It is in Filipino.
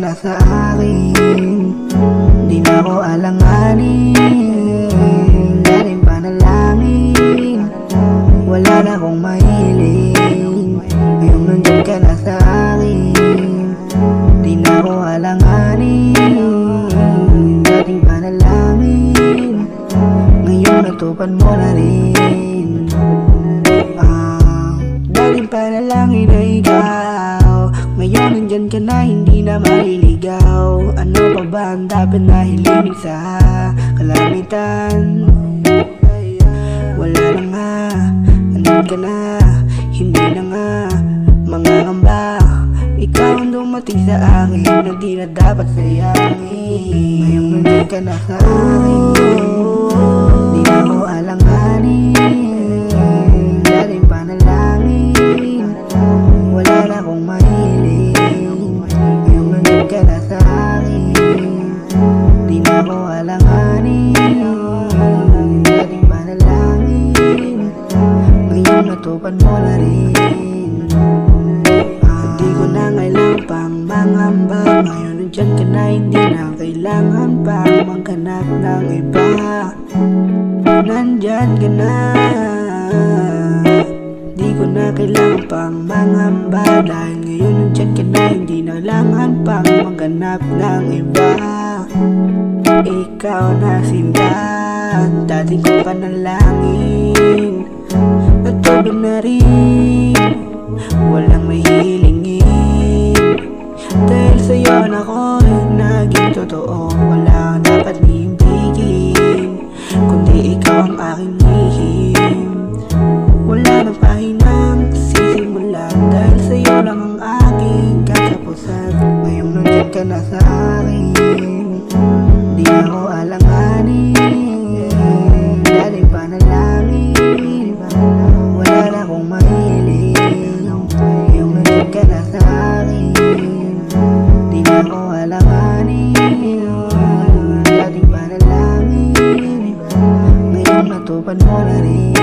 na sa akin, di na ako alanganin. Dating panalangin, wala na akong mahiling. Ngayong nandyan ka na sa akin, di na ako alanganin. Dating panalangin, ngayon natupad mo na rin. Dating panalangin na ikaw, ngayon nandyan ka na, hindi na maliligaw. Ano pa ba ang dapat na hilinig sa kalamitan? Wala na nga, andun ka na, hindi na nga mangangamba. Ikaw ang dumating sa akin na di na dapat sayangin. Ngayon nandun ka na sa akin, di na ako alanganin. Dating panalangin, wala na akong mahiling. Ngayon nandun ka na sa akin, di na ako alanganin. Dating panalangin, ngayon natupad mo na rin. Di ko na kailangan pang mangamba. Ngayon nandyan ka na, hindi na kailangan pang maghanap ng iba. Nandyan ka na, di ko na kailangan pang mangamba. Dahil ngayon nandyan ka na, hindi na kailangan pang maghanap ng iba. Ikaw na sinta, dati ko panalangin, natulog na rin, walang mahihilingin. Dahil sa'yo na ako'y naging totoo, wala kang dapat hihintigin, kundi ikaw ang aking lihim. Wala nang pahinang sisimulan, dahil sa'yo lang ang aking katapusan. Ngayong nandyan ka na sa akin, di na ako alanganin. Dating panalangin, wala na akong mahiling. Ngayong nandyan ka na sa akin, di na ako alanganin. Dating panalangin, ngayon natupad mo na rin.